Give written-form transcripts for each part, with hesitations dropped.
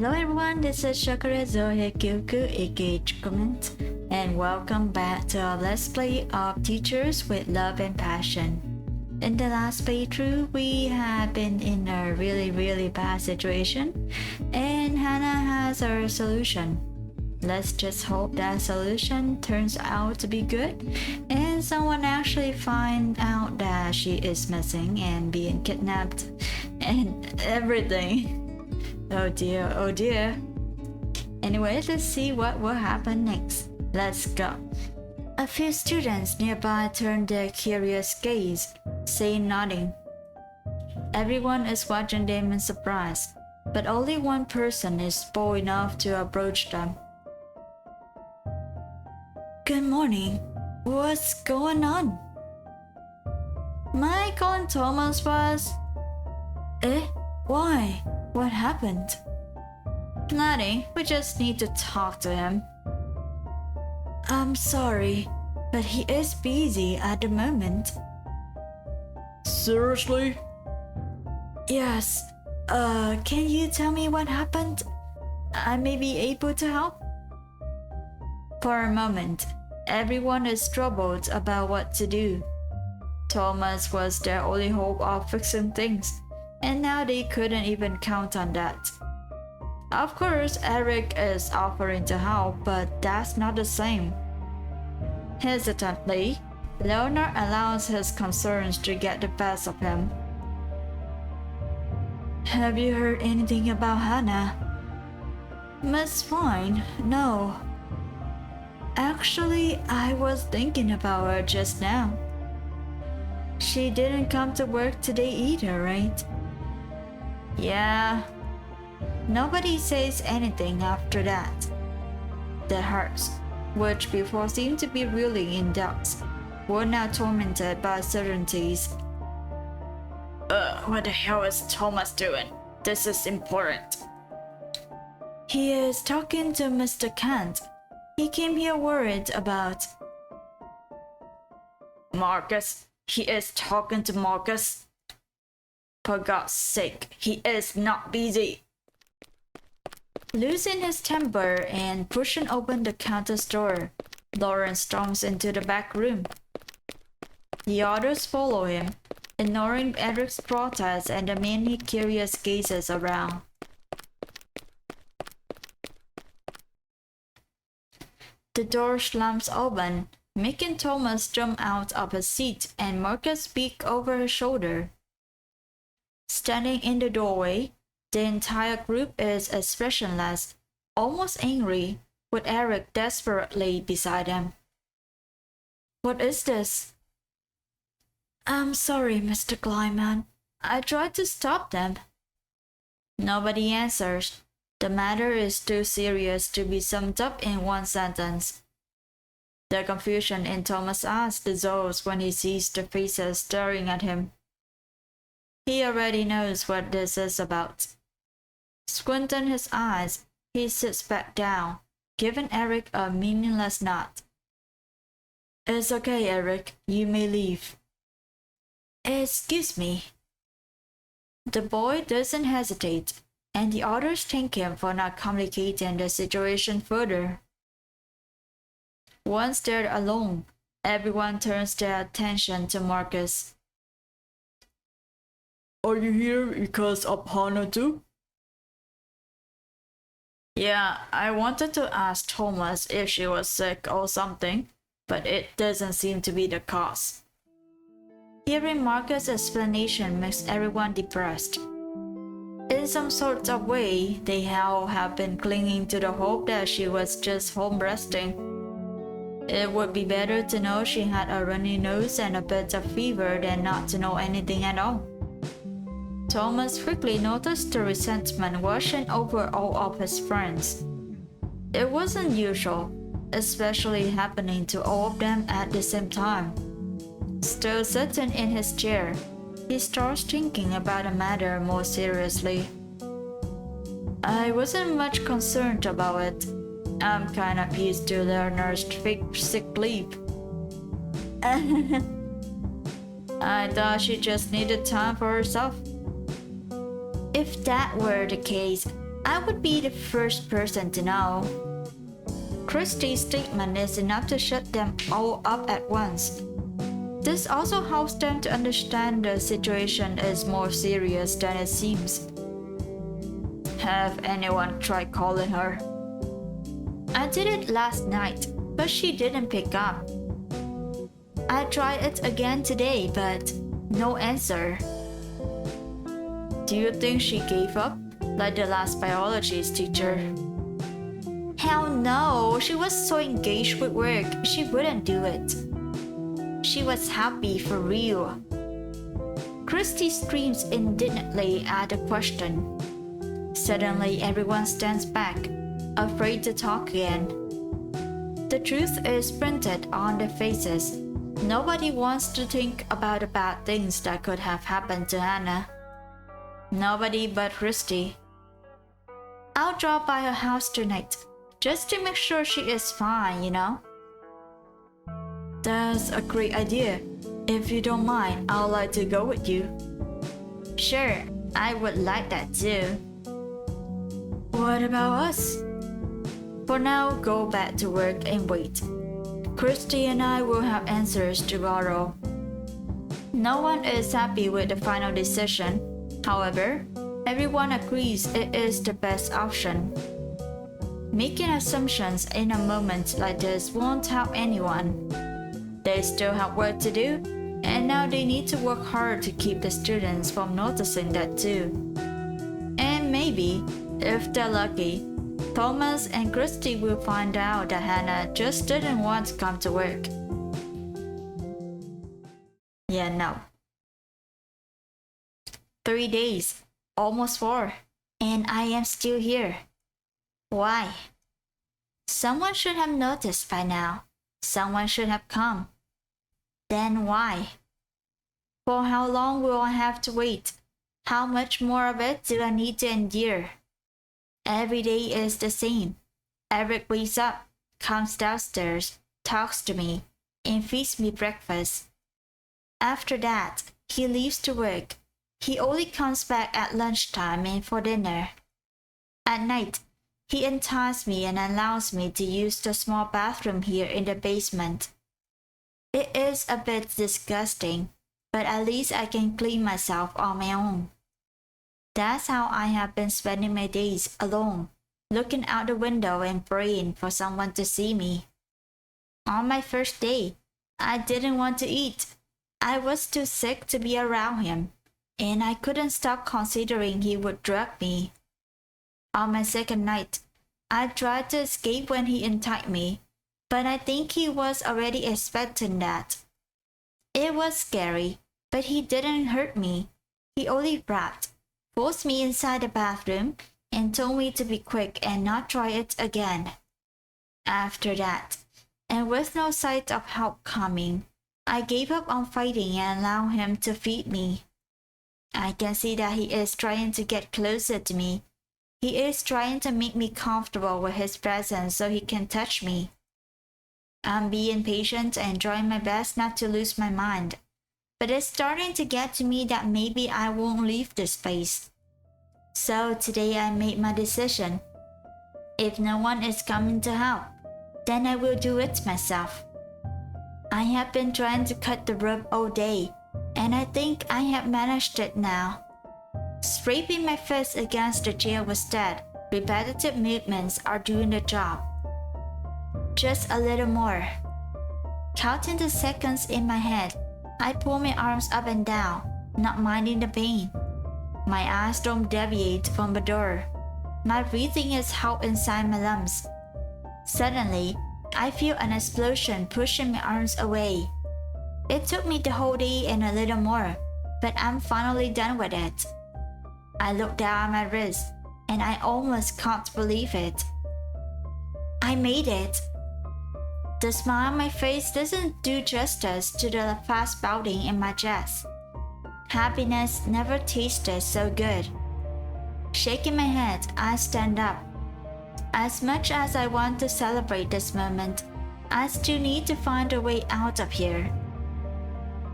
Hello everyone, this is Shokora Zouheikyoku aka chocomint, and welcome back to our Let's Play of Teachers with Love and Passion. In the last playthrough, we have been in a really bad situation, and Hannah has our solution. Let's just hope that solution turns out to be good, and someone actually find out that she is missing and being kidnapped, and everything. Oh dear. Anyway, let's see what will happen next. Let's go. A few students nearby turn their curious gaze, saying nothing. Everyone is watching them in surprise, but only one person is bold enough to approach them. Good morning. What's going on? My calling Thomas was... Why? What happened? Nothing. We just need to talk to him. I'm sorry, but he is busy at the moment. Seriously? Yes. Can you tell me what happened? I may be able to help. For a moment, everyone is troubled about what to do. Thomas was their only hope of fixing things, and now they couldn't even count on that. Of course, Eric is offering to help, but that's not the same. Hesitantly, Leonard allows his concerns to get the best of him. Have you heard anything about Hannah? Miss Fine, no. Actually, I was thinking about her just now. She didn't come to work today either, right? Yeah. Nobody says anything after that. The hearts, which before seemed to be reeling in doubts, were now tormented by certainties. What the hell is Thomas doing? This is important. He is talking to Mr. Kent. He came here worried about... Marcus? He is talking to Marcus? For God's sake, he is not busy. Losing his temper and pushing open the counter's door, Lawrence storms into the back room. The others follow him, ignoring Eric's protest and the many curious gazes around. The door slams open, making Thomas jump out of his seat and Marcus peek over his shoulder. Standing in the doorway, the entire group is expressionless, almost angry, with Eric desperately beside him. What is this? I'm sorry, Mr. Kleiman. I tried to stop them. Nobody answers. The matter is too serious to be summed up in one sentence. The confusion in Thomas' eyes dissolves when he sees the faces staring at him. He already knows what this is about. Squinting his eyes, he sits back down, giving Eric a meaningless nod. It's okay, Eric. You may leave. Excuse me. The boy doesn't hesitate, and the others thank him for not complicating the situation further. Once they're alone, everyone turns their attention to Marcus. Are you here because of Hannah too? Yeah, I wanted to ask Thomas if she was sick or something, but it doesn't seem to be the cause. Hearing Marcus' explanation makes everyone depressed. In some sort of way, they all have been clinging to the hope that she was just home resting. It would be better to know she had a runny nose and a bit of fever than not to know anything at all. Thomas quickly noticed the resentment washing over all of his friends. It wasn't usual, especially happening to all of them at the same time. Still sitting in his chair, he starts thinking about the matter more seriously. I wasn't much concerned about it. I'm kind of used to Leonard's fake sick leave. I thought she just needed time for herself. If that were the case, I would be the first person to know. Christie's statement is enough to shut them all up at once. This also helps them to understand the situation is more serious than it seems. Have anyone tried calling her? I did it last night, but she didn't pick up. I tried it again today, but no answer. Do you think she gave up, like the last biology's teacher? Hell no, she was so engaged with work, she wouldn't do it. She was happy for real. Christy screams indignantly at the question. Suddenly everyone stands back, afraid to talk again. The truth is printed on their faces. Nobody wants to think about the bad things that could have happened to Hannah. Nobody but Christy. I'll drop by her house tonight, just to make sure she is fine, you know? That's a great idea. If you don't mind, I'd like to go with you. Sure, I would like that too. What about us? For now, go back to work and wait. Christy and I will have answers tomorrow. No one is happy with the final decision. However, everyone agrees it is the best option. Making assumptions in a moment like this won't help anyone. They still have work to do, and now they need to work hard to keep the students from noticing that too. And maybe, if they're lucky, Thomas and Christy will find out that Hannah just didn't want to come to work. Yeah, no. 3 days, almost 4, and I am still here. Why? Someone should have noticed by now. Someone should have come. Then why? For how long will I have to wait? How much more of it do I need to endure? Every day is the same. Eric wakes up, comes downstairs, talks to me, and feeds me breakfast. After that, he leaves to work. He only comes back at lunchtime and for dinner. At night, he unties me and allows me to use the small bathroom here in the basement. It is a bit disgusting, but at least I can clean myself on my own. That's how I have been spending my days alone, looking out the window and praying for someone to see me. On my first day, I didn't want to eat. I was too sick to be around him, and I couldn't stop considering he would drug me. On my second night, I tried to escape when he untied me, but I think he was already expecting that. It was scary, but he didn't hurt me. He only rapped, forced me inside the bathroom, and told me to be quick and not try it again. After that, and with no sight of help coming, I gave up on fighting and allowed him to feed me. I can see that he is trying to get closer to me. He is trying to make me comfortable with his presence so he can touch me. I'm being patient and trying my best not to lose my mind, but it's starting to get to me that maybe I won't leave this place. So today I made my decision. If no one is coming to help, then I will do it myself. I have been trying to cut the rope all day, and I think I have managed it now. Scraping my fist against the jail was dead. Repetitive movements are doing the job. Just a little more. Counting the seconds in my head, I pull my arms up and down, not minding the pain. My eyes don't deviate from the door. My breathing is held inside my lungs. Suddenly, I feel an explosion pushing my arms away. It took me the whole day and a little more, but I'm finally done with it. I look down at my wrist, and I almost can't believe it. I made it. The smile on my face doesn't do justice to the fast pounding in my chest. Happiness never tasted so good. Shaking my head, I stand up. As much as I want to celebrate this moment, I still need to find a way out of here.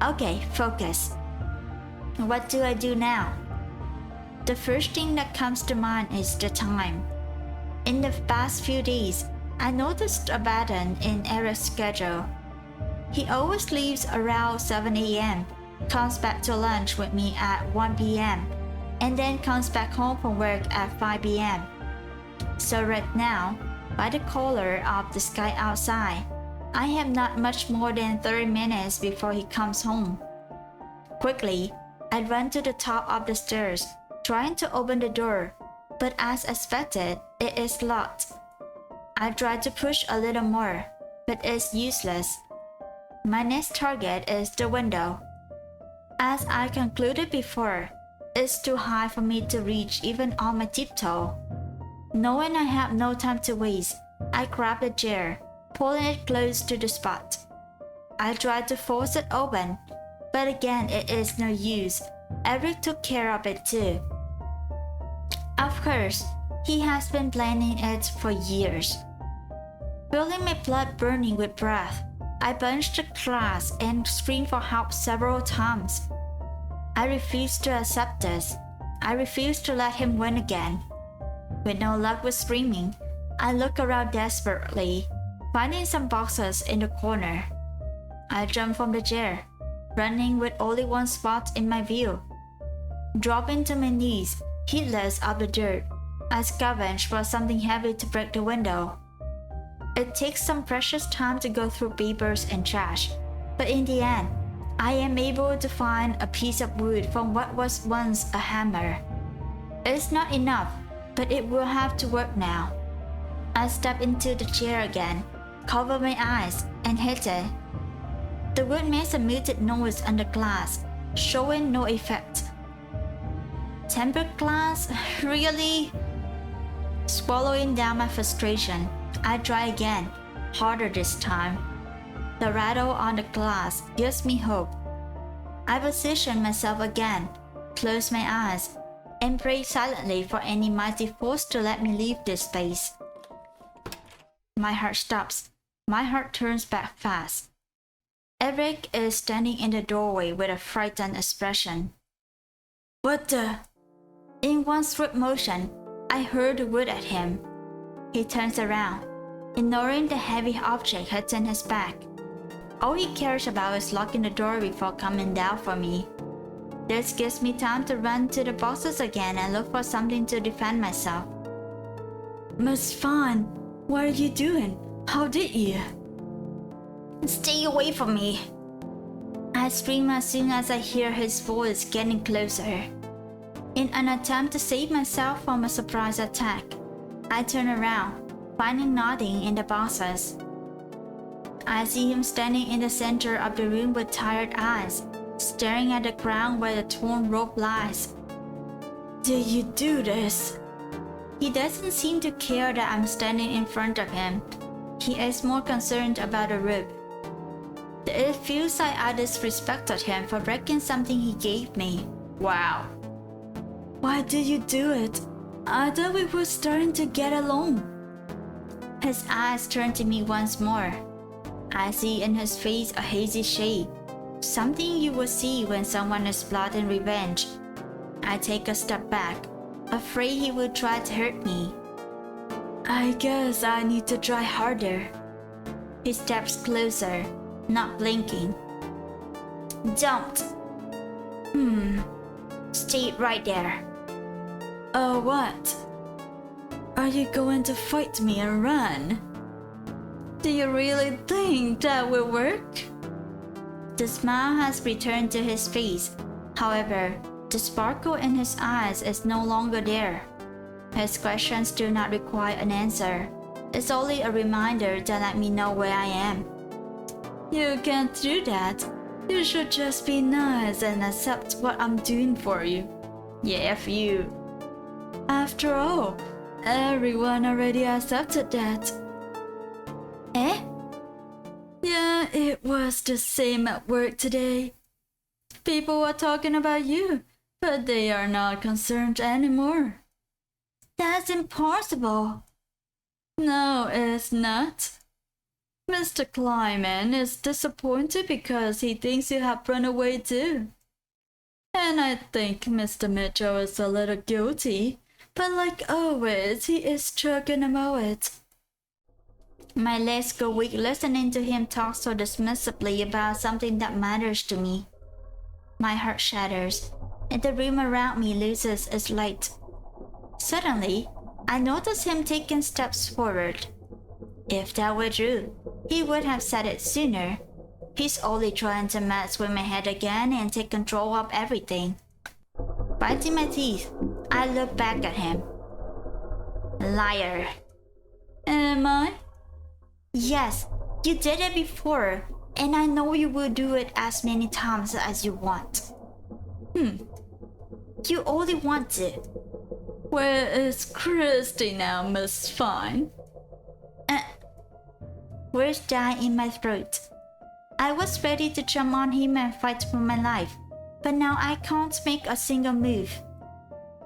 Okay, focus. What do I do now? The first thing that comes to mind is the time. In the past few days, I noticed a pattern in Eric's schedule. He always leaves around 7 a.m., comes back to lunch with me at 1 p.m., and then comes back home from work at 5 p.m. So right now, by the color of the sky outside, I have not much more than 30 minutes before he comes home. Quickly, I run to the top of the stairs, trying to open the door, but as expected, it is locked. I try to push a little more, but it's useless. My next target is the window. As I concluded before, it's too high for me to reach even on my tiptoe. Knowing I have no time to waste, I grab the chair, pulling it close to the spot. I try to force it open, but again it is no use. Eric took care of it too. Of course, he has been planning it for years. Feeling my blood burning with breath, I punched the glass and screamed for help several times. I refused to accept this. I refused to let him win again. With no luck with screaming, I look around desperately, finding some boxes in the corner. I jump from the chair, running with only one spot in my view. Dropping to my knees, heedless of the dirt, I scavenge for something heavy to break the window. It takes some precious time to go through papers and trash, but in the end, I am able to find a piece of wood from what was once a hammer. It's not enough, but it will have to work now. I step into the chair again, cover my eyes, and hit it. The wood makes a muted noise on the glass, showing no effect. Tempered glass? Really? Swallowing down my frustration, I try again, harder this time. The rattle on the glass gives me hope. I position myself again, close my eyes, and pray silently for any mighty force to let me leave this space. My heart stops. My heart turns back fast. Eric is standing in the doorway with a frightened expression. What the? In one swift motion, I hurl the wood at him. He turns around, ignoring the heavy object hitting his back. All he cares about is locking the door before coming down for me. This gives me time to run to the boxes again and look for something to defend myself. Miss Fawn, what are you doing? How did you? Stay away from me! I scream as soon as I hear his voice getting closer. In an attempt to save myself from a surprise attack, I turn around, finding nothing in the boxes. I see him standing in the center of the room with tired eyes, staring at the ground where the torn rope lies. Did you do this? He doesn't seem to care that I'm standing in front of him. He is more concerned about the rope. It feels like I disrespected him for breaking something he gave me. Wow. Why did you do it? I thought we were starting to get along. His eyes turn to me once more. I see in his face a hazy shade, something you would see when someone is plotting revenge. I take a step back, afraid he will try to hurt me. I guess I need to try harder. He steps closer, not blinking. Don't. Stay right there. Oh, what? Are you going to fight me and run? Do you really think that will work? The smile has returned to his face. However, the sparkle in his eyes is no longer there. His questions do not require an answer. It's only a reminder to let me know where I am. You can't do that. You should just be nice and accept what I'm doing for you. Yeah, F you. After all, everyone already accepted that. Eh? Yeah, it was the same at work today. People were talking about you, but they are not concerned anymore. That's impossible. No, it's not. Mr. Kleiman is disappointed because he thinks you have run away too. And I think Mr. Mitchell is a little guilty, but like always, he is chugging about it. My legs go weak listening to him talk so dismissively about something that matters to me. My heart shatters, and the room around me loses its light. Suddenly, I notice him taking steps forward. If that were true, he would have said it sooner. He's only trying to mess with my head again and take control of everything. Biting my teeth, I look back at him. Liar. Am I? Yes, you did it before, and I know you will do it as many times as you want. You only want to. Where is Christy now, Miss Fine? Words died in my throat. I was ready to jump on him and fight for my life, but now I can't make a single move.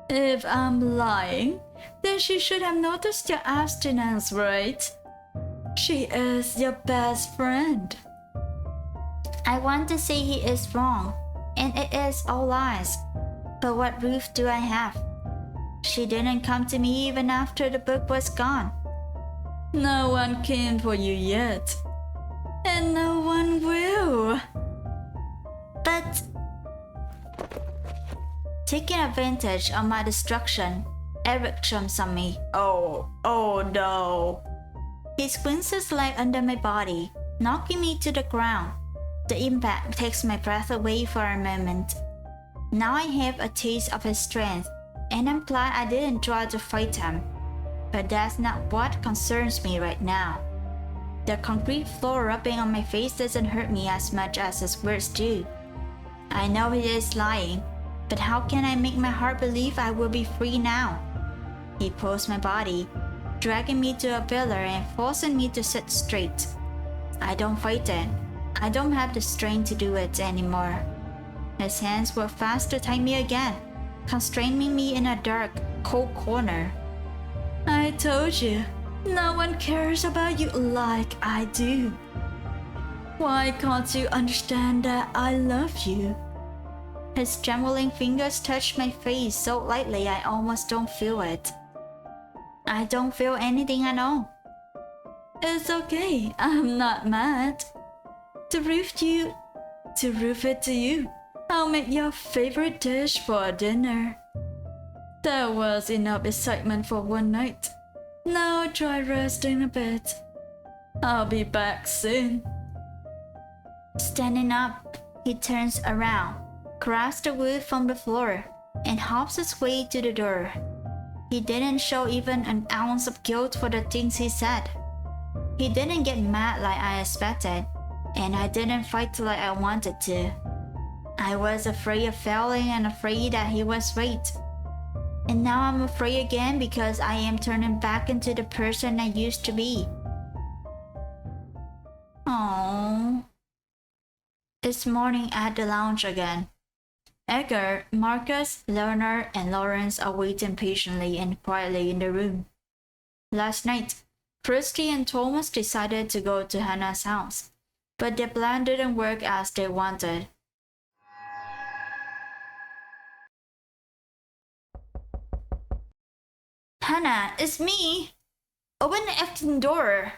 If I'm lying, then she should have noticed your abstinence, right? She is your best friend. I want to say he is wrong, and it is all lies. But what proof do I have? She didn't come to me even after the book was gone. No one came for you yet. And no one will. But taking advantage of my destruction, Eric jumps on me. Oh no. He swings his leg under my body, knocking me to the ground. The impact takes my breath away for a moment. Now I have a taste of his strength, and I'm glad I didn't try to fight him. But that's not what concerns me right now. The concrete floor rubbing on my face doesn't hurt me as much as his words do. I know he is lying, but how can I make my heart believe I will be free now? He pulls my body, dragging me to a pillar and forcing me to sit straight. I don't fight it. I don't have the strength to do it anymore. His hands work fast to tie me again, constraining me in a dark, cold corner. I told you, no one cares about you like I do. Why can't you understand that I love you? His trembling fingers touch my face so lightly I almost don't feel it. I don't feel anything at all. It's okay, I'm not mad. To prove it to you, I'll make your favorite dish for dinner. That was enough excitement for one night. Now try resting a bit. I'll be back soon. Standing up, he turns around, grabs the wood from the floor, and hops his way to the door. He didn't show even an ounce of guilt for the things he said. He didn't get mad like I expected, and I didn't fight like I wanted to. I was afraid of failing and afraid that he was right. And now I'm afraid again because I am turning back into the person I used to be. Aww. It's morning at the lounge again. Edgar, Marcus, Leonard, and Lawrence are waiting patiently and quietly in the room. Last night, Christy and Thomas decided to go to Hannah's house, but their plan didn't work as they wanted. Hannah, it's me! Open the effing door!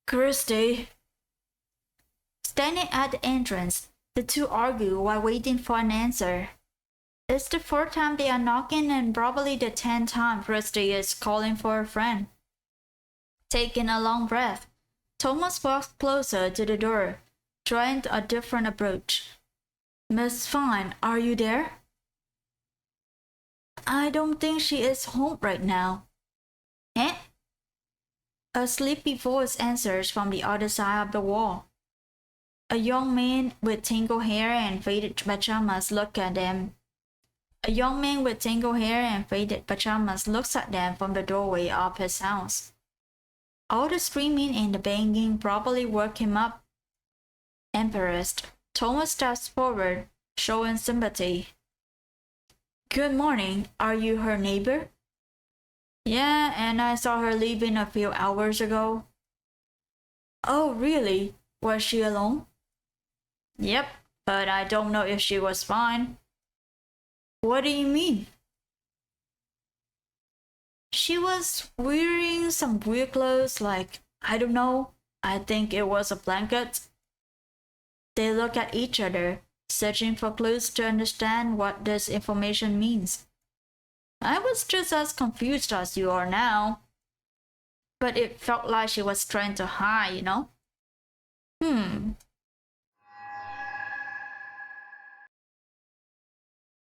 Christy. Standing at the entrance, the two argue while waiting for an answer. It's the fourth time they are knocking and probably the 10th time Christy is calling for a friend. Taking a long breath, Thomas walks closer to the door, trying a different approach. Miss Fine, are you there? I don't think she is home right now. Eh? A sleepy voice answers from the other side of the wall. A young man with tangled hair and faded pajamas looks at them. A young man with tangled hair and faded pajamas looks at them from the doorway of his house. All the screaming and the banging probably woke him up. Embarrassed, Thomas steps forward, showing sympathy. Good morning. Are you her neighbor? Yeah, and I saw her leaving a few hours ago. Oh, really? Was she alone? Yep, but I don't know if she was fine. What do you mean? She was wearing some weird clothes, like, I don't know, I think it was a blanket. They look at each other, searching for clues to understand what this information means. I was just as confused as you are now. But it felt like she was trying to hide, you know?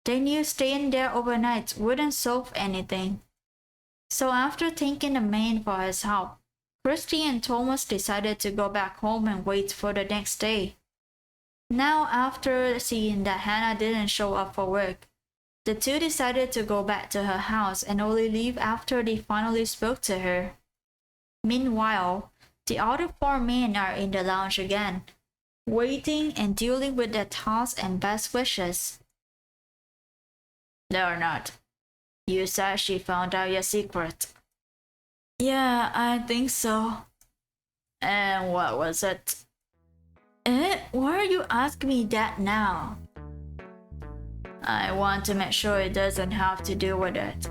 They knew staying there overnight wouldn't solve anything. So after thanking the man for his help, Christy and Thomas decided to go back home and wait for the next day. Now, after seeing that Hannah didn't show up for work, the two decided to go back to her house and only leave after they finally spoke to her. Meanwhile, the other four men are in the lounge again, waiting and dealing with their thoughts and best wishes. Leonard, you said she found out your secret. Yeah, I think so. And what was it? Why are you asking me that now? I want to make sure it doesn't have to do with it.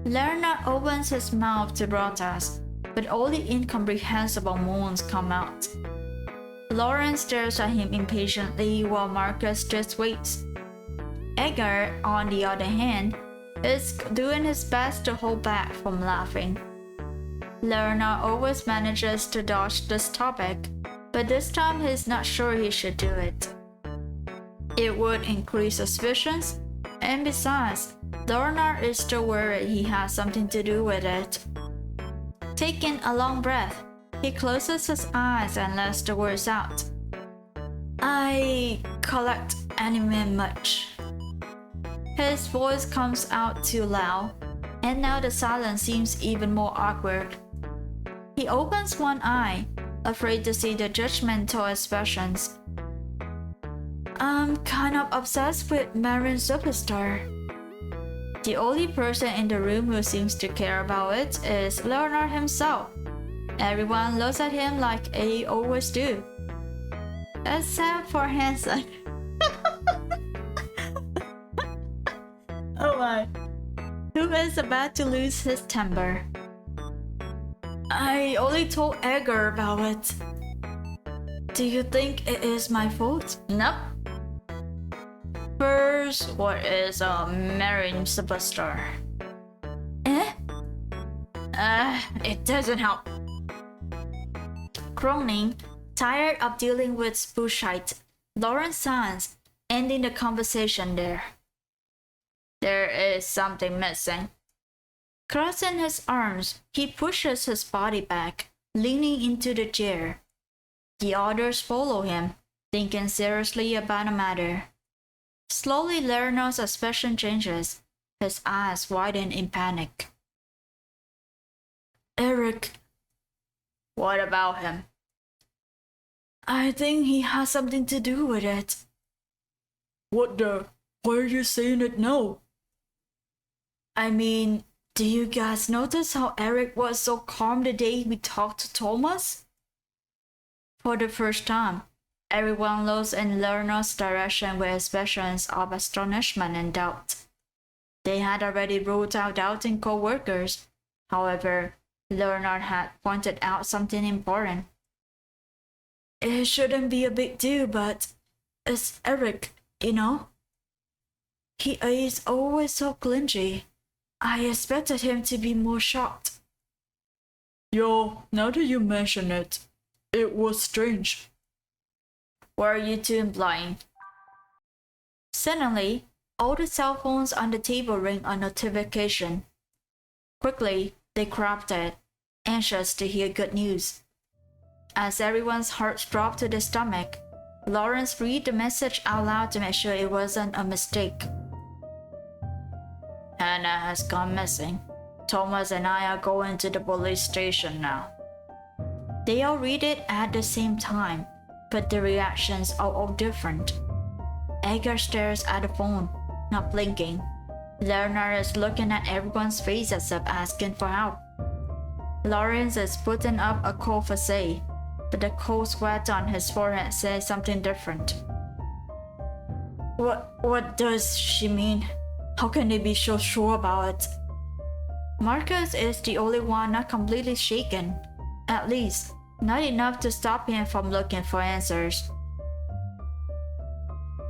Leonard opens his mouth to protest, but only incomprehensible moans come out. Lauren stares at him impatiently while Marcus just waits. Edgar, on the other hand, is doing his best to hold back from laughing. Leonard always manages to dodge this topic, but this time he's not sure he should do it. It would increase suspicions, and besides, Leonard is still worried he has something to do with it. Taking a long breath, he closes his eyes and lets the words out. I collect anime much. His voice comes out too loud, and now the silence seems even more awkward. He opens one eye, afraid to see the judgmental expressions. I'm kind of obsessed with Marin Superstar. The only person in the room who seems to care about it is Leonard himself. Everyone looks at him like they always do. Except for Hanson. Oh my. Who is about to lose his temper. I only told Edgar about it. Do you think it is my fault? Nope. First, what is a marrying superstar? It doesn't help. Groaning, tired of dealing with bullshit, Lauren signs, ending the conversation there. There is something missing. Crossing his arms, he pushes his body back, leaning into the chair. The others follow him, thinking seriously about the matter. Slowly, Leonard's expression changes. His eyes widen in panic. Eric. What about him? I think he has something to do with it. What the? Why are you saying it now? I mean, do you guys notice how Eric was so calm the day we talked to Thomas? For the first time, everyone looks in Leonard's direction with expressions of astonishment and doubt. They had already ruled out doubting co-workers. However, Leonard had pointed out something important. It shouldn't be a big deal, but it's Eric, you know? He is always so clingy. I expected him to be more shocked. Yo, now that you mention it, it was strange. What are you two implying? Suddenly, all the cell phones on the table ring a notification. Quickly, they grabbed it, anxious to hear good news. As everyone's hearts dropped to their stomach, Lawrence read the message out loud to make sure it wasn't a mistake. Hannah has gone missing. Thomas and I are going to the police station now. They all read it at the same time, but the reactions are all different. Edgar stares at the phone, not blinking. Leonard is looking at everyone's face as if asking for help. Lawrence is putting up a cold facade, but the cold sweat on his forehead says something different. What does she mean? How can they be so sure about it? Marcus is the only one not completely shaken. At least, not enough to stop him from looking for answers.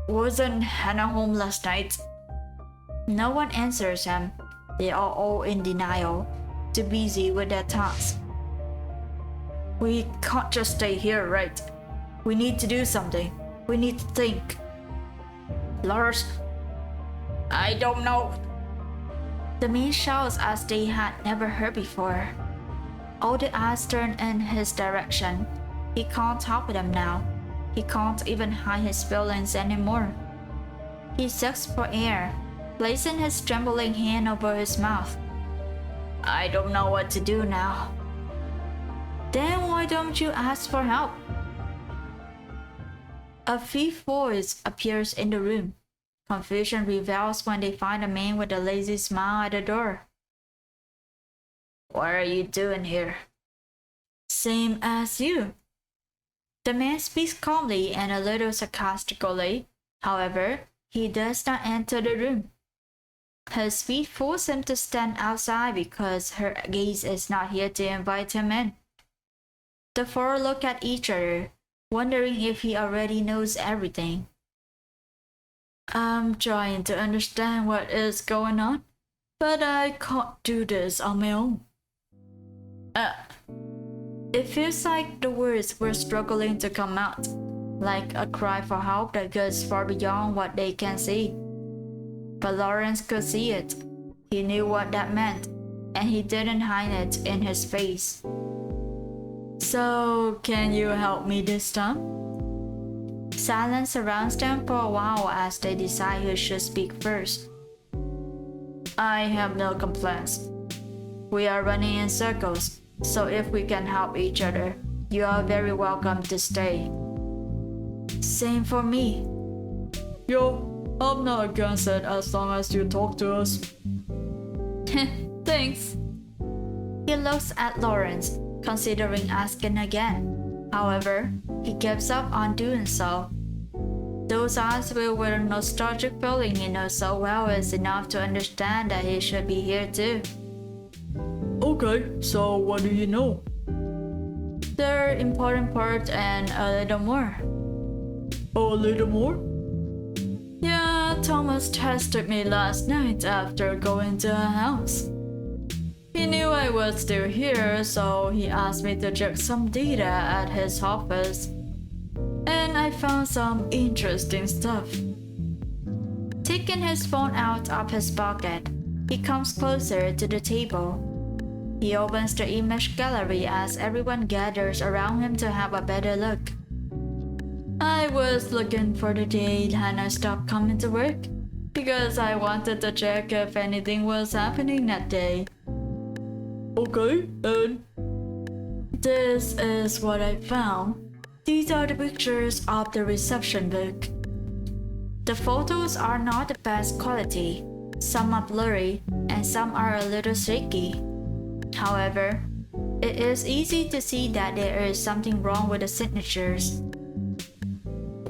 Wasn't Hannah home last night? No one answers him. They are all in denial, too busy with their tasks. We can't just stay here, right? We need to do something. We need to think. Lars? I don't know. The man shouts as they had never heard before. All the eyes turn in his direction. He can't talk with them now. He can't even hide his feelings anymore. He sucks for air, placing his trembling hand over his mouth. I don't know what to do now. Then why don't you ask for help? A fifth voice appears in the room. Confusion prevails when they find a man with a lazy smile at the door. What are you doing here? Same as you. The man speaks calmly and a little sarcastically. However, he does not enter the room. His feet force him to stand outside because her gaze is not here to invite him in. The four look at each other, wondering if he already knows everything. I'm trying to understand what is going on, but I can't do this on my own. It feels like the words were struggling to come out, like a cry for help that goes far beyond what they can see. But Lawrence could see it. He knew what that meant, and he didn't hide it in his face. So, can you help me this time? Silence surrounds them for a while as they decide who should speak first. I have no complaints. We are running in circles, so if we can help each other, you are very welcome to stay. Same for me. Yo, I'm not against it as long as you talk to us. Thanks. He looks at Lawrence, considering asking again. However, he gives up on doing so. Those eyes filled with a nostalgic feeling he knows so well is enough to understand that he should be here too. Okay, so what do you know? The important part and a little more. A little more? Yeah, Thomas tested me last night after going to her house. He knew I was still here, so he asked me to check some data at his office. And I found some interesting stuff. Taking his phone out of his pocket, he comes closer to the table. He opens the image gallery as everyone gathers around him to have a better look. I was looking for the day Hannah stopped coming to work because I wanted to check if anything was happening that day. Okay, and? This is what I found. These are the pictures of the reception book. The photos are not the best quality. Some are blurry and some are a little shaky. However, it is easy to see that there is something wrong with the signatures.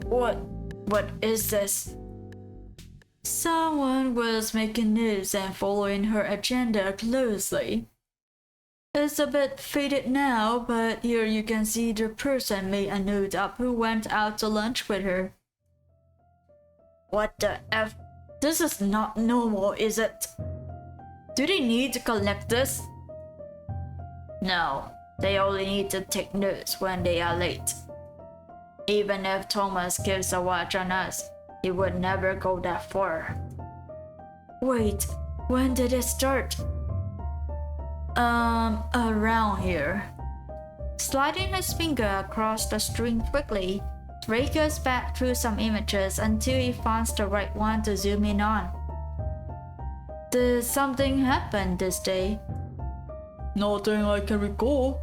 What is this? Someone was making news and following her agenda closely. It's a bit faded now, but here you can see the person made a note up who went out to lunch with her. What the F? This is not normal, is it? Do they need to collect this? No, they only need to take notes when they are late. Even if Thomas keeps a watch on us, he would never go that far. Wait, when did it start? Around here. Sliding his finger across the string quickly, Ray goes back through some images until he finds the right one to zoom in on. Did something happen this day? Nothing I can recall.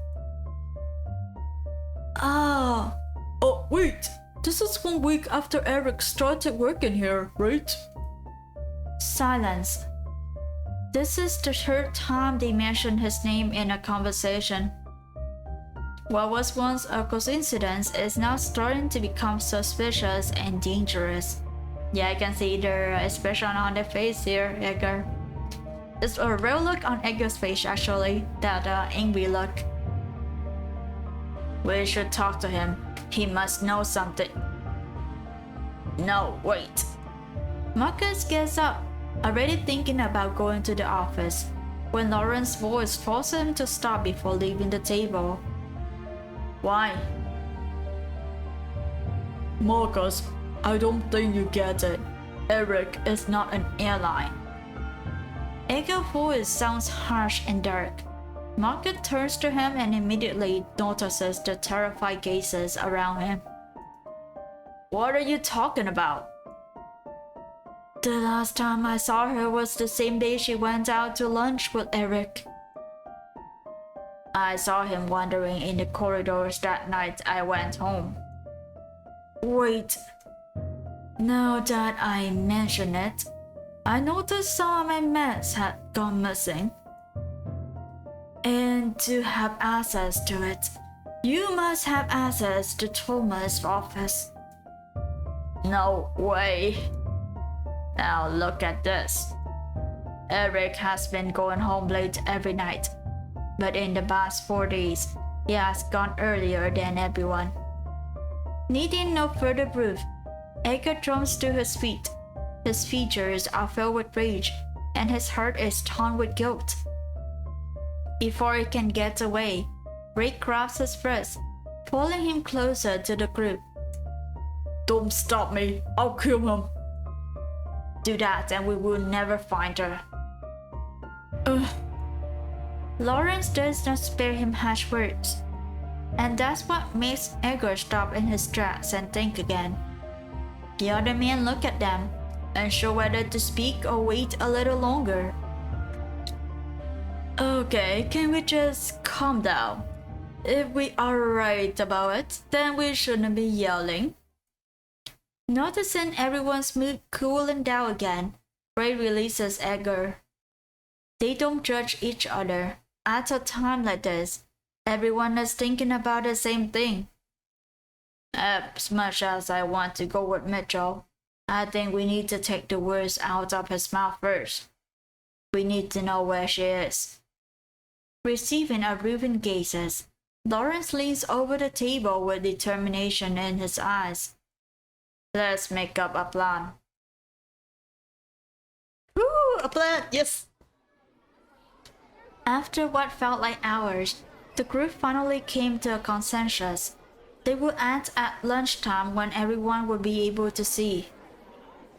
Ah. Oh, wait! This is 1 week after Eric started working here, right? Silence. This is the third time they mention his name in a conversation. What was once a coincidence is now starting to become suspicious and dangerous. Yeah, I can see the expression on their face here, Edgar. It's a real look on Edgar's face, actually, that angry look. We should talk to him. He must know something. No, wait. Marcus gets up, already thinking about going to the office, when Lauren's voice forces him to stop before leaving the table. Why? Marcus, I don't think you get it. Eric is not an airline. Edgar's voice sounds harsh and dark. Marcus turns to him and immediately notices the terrified gazes around him. What are you talking about? The last time I saw her was the same day she went out to lunch with Eric. I saw him wandering in the corridors that night I went home. Wait. Now that I mention it, I noticed some of my meds had gone missing. And to have access to it, you must have access to Thomas' office. No way. Now look at this. Eric has been going home late every night, but in the past 4 days, he has gone earlier than everyone. Needing no further proof, Edgar jumps to his feet. His features are filled with rage, and his heart is torn with guilt. Before he can get away, Rick grabs his wrist, pulling him closer to the group. Don't stop me, I'll kill him. Do that and we will never find her. Lawrence does not spare him harsh words, and that's what makes Edgar stop in his tracks and think again. The other men look at them, unsure whether to speak or wait a little longer. Okay, can we just calm down? If we are right about it, then we shouldn't be yelling. Noticing everyone's mood cooling down again, Ray releases Edgar. They don't judge each other. At a time like this, everyone is thinking about the same thing. As much as I want to go with Mitchell, I think we need to take the words out of his mouth first. We need to know where she is. Receiving approving gazes, Lawrence leans over the table with determination in his eyes. Let's make up a plan. Woo, a plan, yes! After what felt like hours, the group finally came to a consensus. They would act at lunchtime when everyone would be able to see.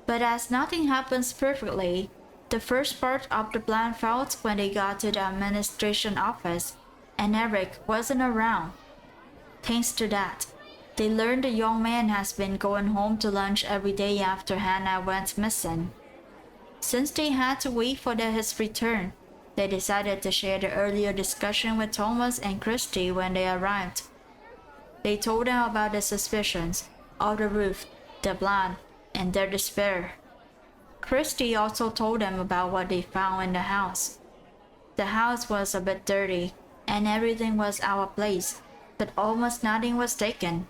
But as nothing happens perfectly, the first part of the plan failed when they got to the administration office and Eric wasn't around. Thanks to that, they learned the young man has been going home to lunch every day after Hannah went missing. Since they had to wait for his return, they decided to share the earlier discussion with Thomas and Christy when they arrived. They told them about their suspicions, of the roof, the plan, and their despair. Christy also told them about what they found in the house. The house was a bit dirty, and everything was out of place, but almost nothing was taken.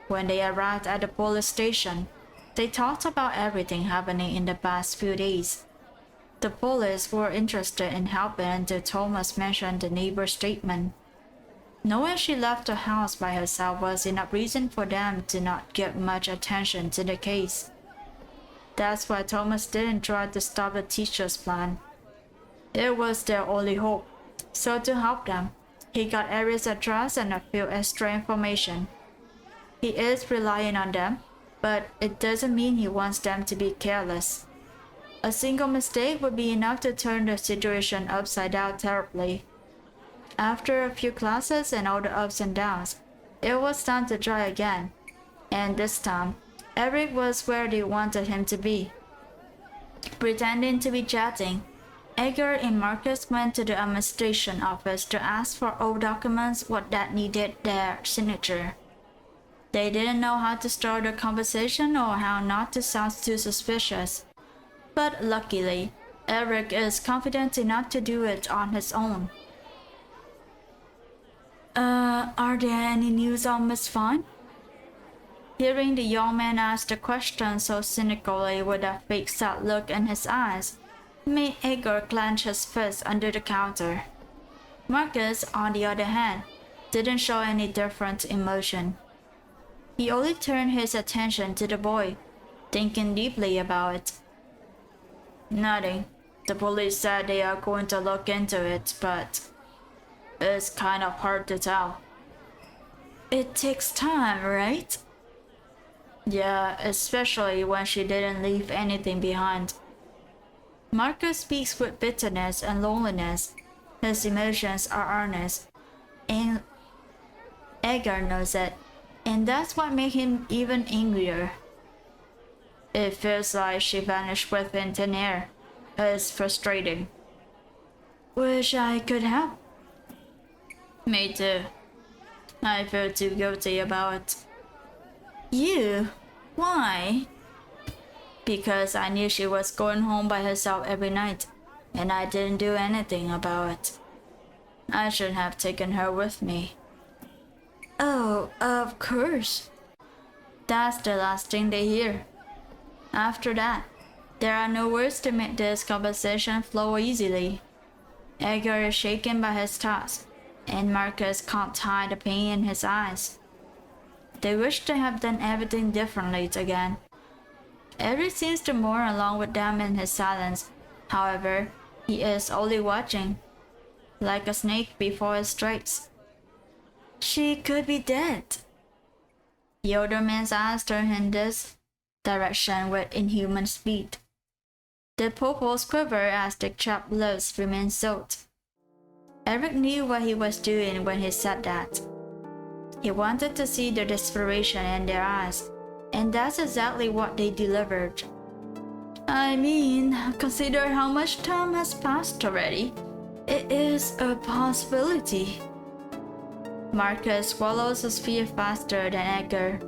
When they arrived at the police station, they talked about everything happening in the past few days. The police were interested in helping until Thomas mentioned the neighbor's statement. Knowing she left the house by herself was enough reason for them to not give much attention to the case. That's why Thomas didn't try to stop the teacher's plan. It was their only hope. So to help them, he got Eric's address and a few extra information. He is relying on them, but it doesn't mean he wants them to be careless. A single mistake would be enough to turn the situation upside down terribly. After a few classes and all the ups and downs, it was time to try again, and this time, Eric was where they wanted him to be. Pretending to be chatting, Edgar and Marcus went to the administration office to ask for old documents that needed their signature. They didn't know how to start a conversation or how not to sound too suspicious. But luckily, Eric is confident enough to do it on his own. Are there any news on Miss Fine? Hearing the young man ask the question so cynically with a fake sad look in his eyes made Edgar clench his fist under the counter. Marcus, on the other hand, didn't show any different emotion. He only turned his attention to the boy, thinking deeply about it. Nothing. The police said they are going to look into it, but it's kind of hard to tell. It takes time, right? Yeah, especially when she didn't leave anything behind. Marcus speaks with bitterness and loneliness. His emotions are honest, and Edgar knows it, and that's what made him even angrier. It feels like she vanished within thin air. It's frustrating. Wish I could help. Me too. I feel too guilty about it. You? Why? Because I knew she was going home by herself every night, and I didn't do anything about it. I should have taken her with me. Oh, of course. That's the last thing they hear. After that, there are no words to make this conversation flow easily. Edgar is shaken by his thoughts, and Marcus can't hide the pain in his eyes. They wish to have done everything differently again. Eric seems to mourn along with them in his silence. However, he is only watching, like a snake before it strikes. She could be dead. The older man's eyes turn in this direction with inhuman speed. The pupils quiver as the chapped lips remain sealed. Eric knew what he was doing when he said that. He wanted to see the desperation in their eyes, and that's exactly what they delivered. I mean, consider how much time has passed already. It is a possibility. Marcus swallows his fear faster than Edgar.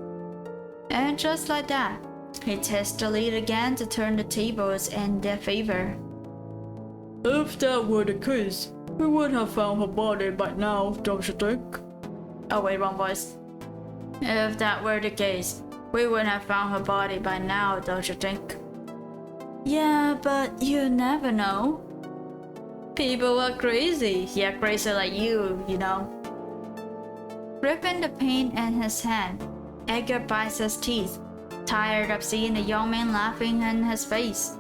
And just like that, he takes the lead again to turn the tables in their favor. If that were the case, we would have found her body by now, don't you think? Oh wait, wrong voice. If that were the case, we would have found her body by now, don't you think? Yeah, but you never know. People are crazy. Yeah, crazy like you know. Gripping the paint in his hand, Edgar bites his teeth, tired of seeing the young man laughing in his face.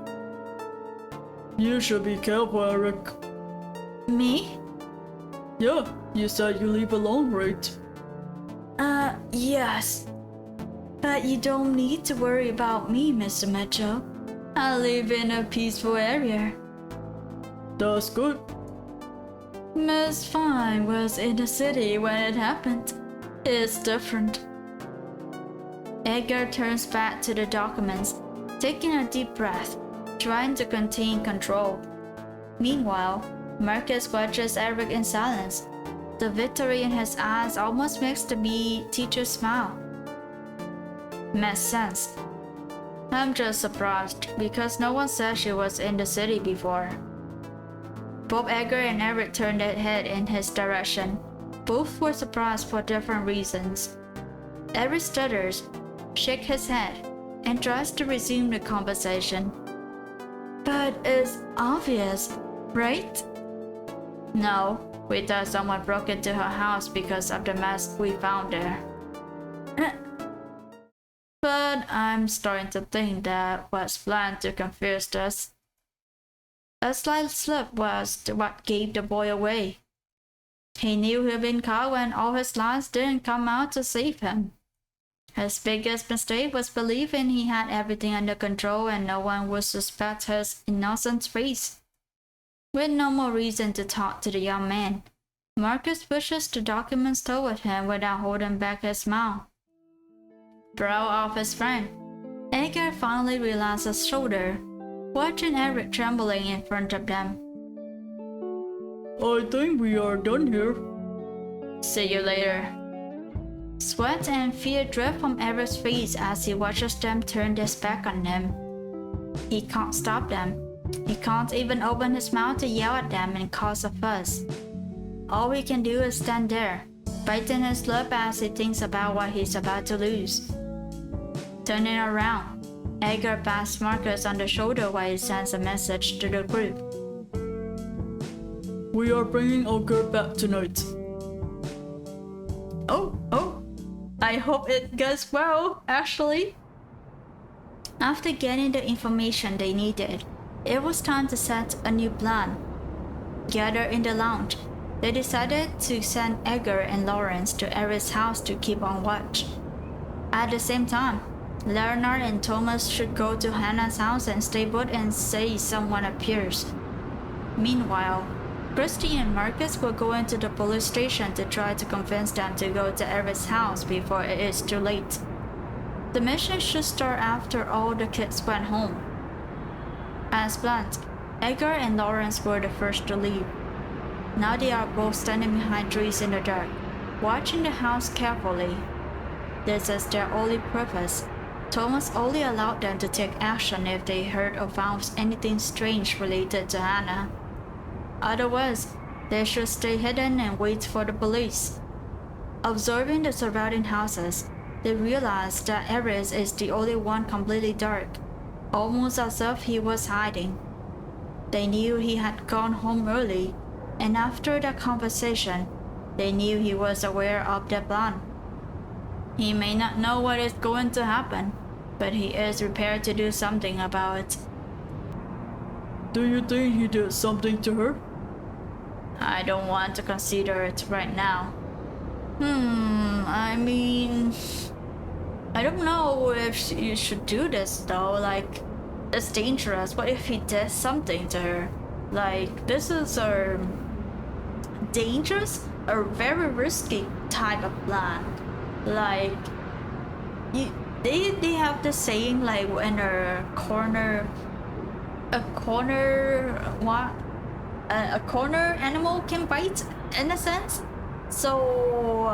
You should be careful, Eric. Me? Yeah, you said you leave alone, right? Yes. But you don't need to worry about me, Mr. Mitchell. I live in a peaceful area. That's good. Miss Fine was in the city when it happened. It's different. Edgar turns back to the documents, taking a deep breath, trying to contain control. Meanwhile, Marcus watches Eric in silence. The victory in his eyes almost makes the teacher smile. Makes sense. I'm just surprised because no one said she was in the city before. Both Edgar and Eric turned their head in his direction. Both were surprised for different reasons. Eric stutters, shakes his head, and tries to resume the conversation. But it's obvious, right? No, we thought someone broke into her house because of the mess we found there. But I'm starting to think that was planned to confuse us. A slight slip was what gave the boy away. He knew he'd been caught when all his lies didn't come out to save him. His biggest mistake was believing he had everything under control and no one would suspect his innocent face. With no more reason to talk to the young man, Marcus pushes the documents toward him without holding back his smile. Proud of his friend, Edgar finally relaxed his shoulder, watching Eric trembling in front of them. I think we are done here. See you later. Sweat and fear drip from Eric's face as he watches them turn their back on him. He can't stop them. He can't even open his mouth to yell at them and cause a fuss. All he can do is stand there, biting his lip as he thinks about what he's about to lose. Turning around, Edgar pats Marcus on the shoulder while he sends a message to the group. We are bringing our girl back tonight. Oh, I hope it goes well, actually. After getting the information they needed, it was time to set a new plan. Gathered in the lounge, they decided to send Edgar and Lawrence to Eric's house to keep on watch. At the same time, Leonard and Thomas should go to Hannah's house and stay put and say someone appears. Meanwhile, Christy and Marcus will go into the police station to try to convince them to go to Eric's house before it is too late. The mission should start after all the kids went home. As planned, Edgar and Lawrence were the first to leave. Now they are both standing behind trees in the dark, watching the house carefully. This is their only purpose. Thomas only allowed them to take action if they heard or found anything strange related to Hannah. Otherwise, they should stay hidden and wait for the police. Observing the surrounding houses, they realized that Eric is the only one completely dark, almost as if he was hiding. They knew he had gone home early, and after that conversation, they knew he was aware of their plan. He may not know what is going to happen, but he is prepared to do something about it. Do you think he did something to her? I don't want to consider it right now. I mean, I don't know if you should do this though, like, it's dangerous. What if he did something to her? Like, this is a dangerous or very risky type of plan. Like, they have the saying, like, when a corner animal can bite, in a sense. So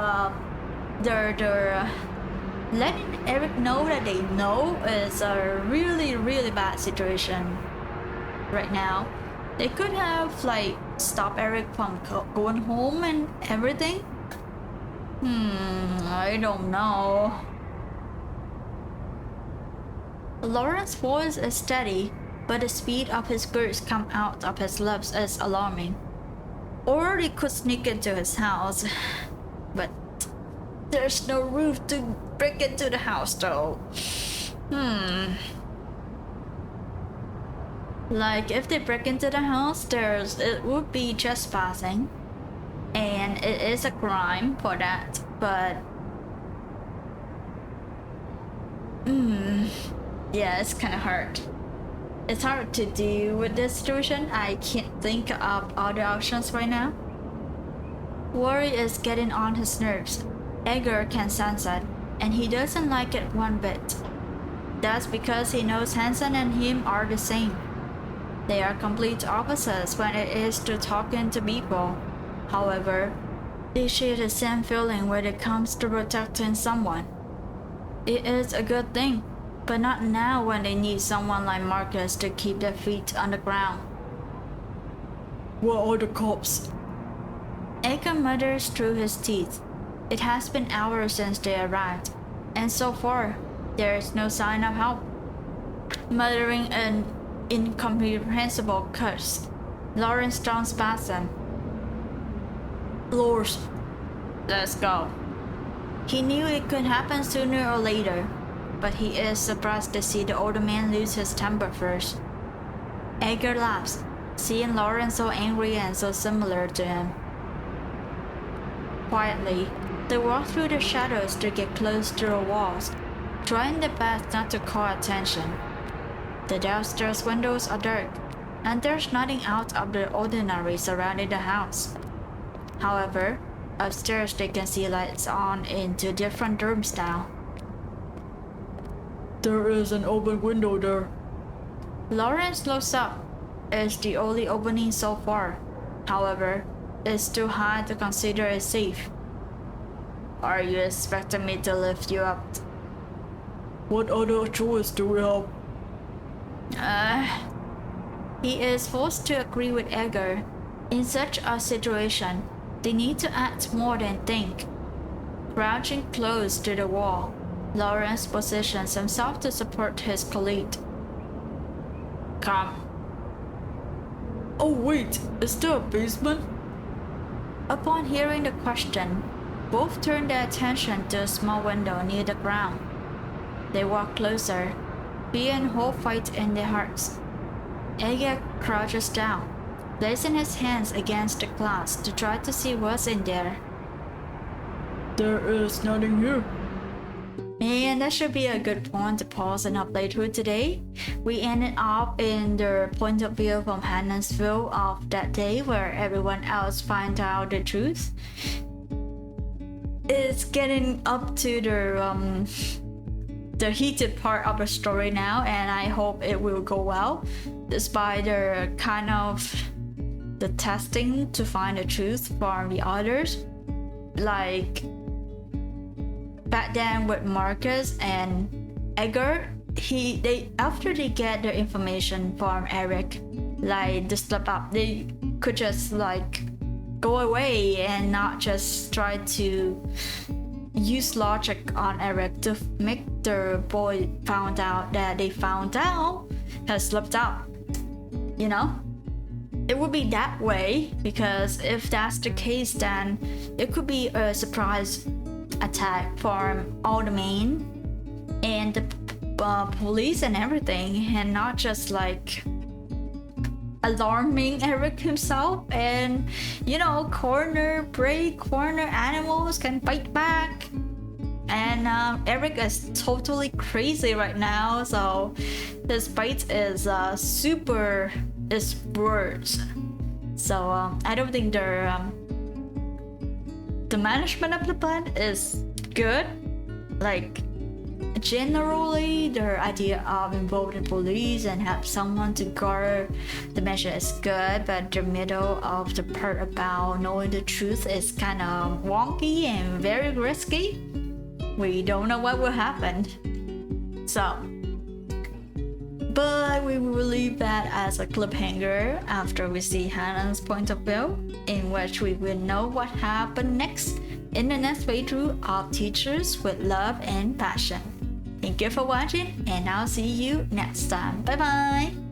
they're letting Eric know that they know is a really, really bad situation right now. They could have, like, stopped Eric from going home and everything. I don't know. Lawrence's voice is steady, but the speed of his words come out of his lips is alarming. Or they could sneak into his house, but there's no roof to break into the house though. Like, if they break into the house, it would be trespassing, and it is a crime for that, but yeah, it's kind of hard. It's hard to deal with this situation. I can't think of other options right now. Worry is getting on his nerves. Edgar can sense it, and he doesn't like it one bit. That's because he knows Hansen and him are the same. They are complete opposites when it is to talking to people. However, they share the same feeling when it comes to protecting someone. It is a good thing, but not now when they need someone like Marcus to keep their feet on the ground. Where are the cops? Edgar mutters through his teeth. It has been hours since they arrived, and so far, there is no sign of help. Muttering an incomprehensible curse, Lawrence turns past them. Lors, Let's go. He knew it could happen sooner or later, but he is surprised to see the older man lose his temper first. Edgar laughs, seeing Lawrence so angry and so similar to him. Quietly, they walk through the shadows to get close to the walls, trying their best not to call attention. The downstairs windows are dark, and there's nothing out of the ordinary surrounding the house. However, upstairs they can see lights on into different rooms now. there is an open window there. Lawrence looks up. It's the only opening so far. However, it's too high to consider it safe. Are you expecting me to lift you up? What other choice do we have? He is forced to agree with Edgar. In such a situation, they need to act more than think. Crouching close to the wall, Lawrence positions himself to support his colleague. Come. Oh wait, is there a basement? Upon hearing the question, both turn their attention to a small window near the ground. They walk closer, fear and hope fight in their hearts. Edgar crouches down, placing his hands against the glass to try to see what's in there. There is nothing here. And that should be a good point to pause and update for today. We ended up in the point of view from Hannah's view of that day where everyone else finds out the truth. It's getting up to the heated part of the story now, and I hope it will go well, despite the kind of the testing to find the truth from the others. Like back then with Marcus and Edgar, after they get the information from Eric, like the slip up, they could just like go away and not just try to use logic on Eric to make the boy found out that they found out has slipped up. You know? It would be that way, because if that's the case, then it could be a surprise attack from all the men and the police and everything, and not just like alarming Eric himself. And corner animals can fight back, and Eric is totally crazy right now, so his bite is is worse. So I don't think the management of the plant is good. Like generally, the idea of involving police and have someone to guard the measure is good, but the middle of the part about knowing the truth is kind of wonky and very risky. We don't know what will happen. So, but we will leave that as a cliffhanger after we see Hannah's point of view, in which we will know what happened next in the next playthrough of Teachers with Love and Passion. Thank you for watching, and I'll see you next time. Bye bye!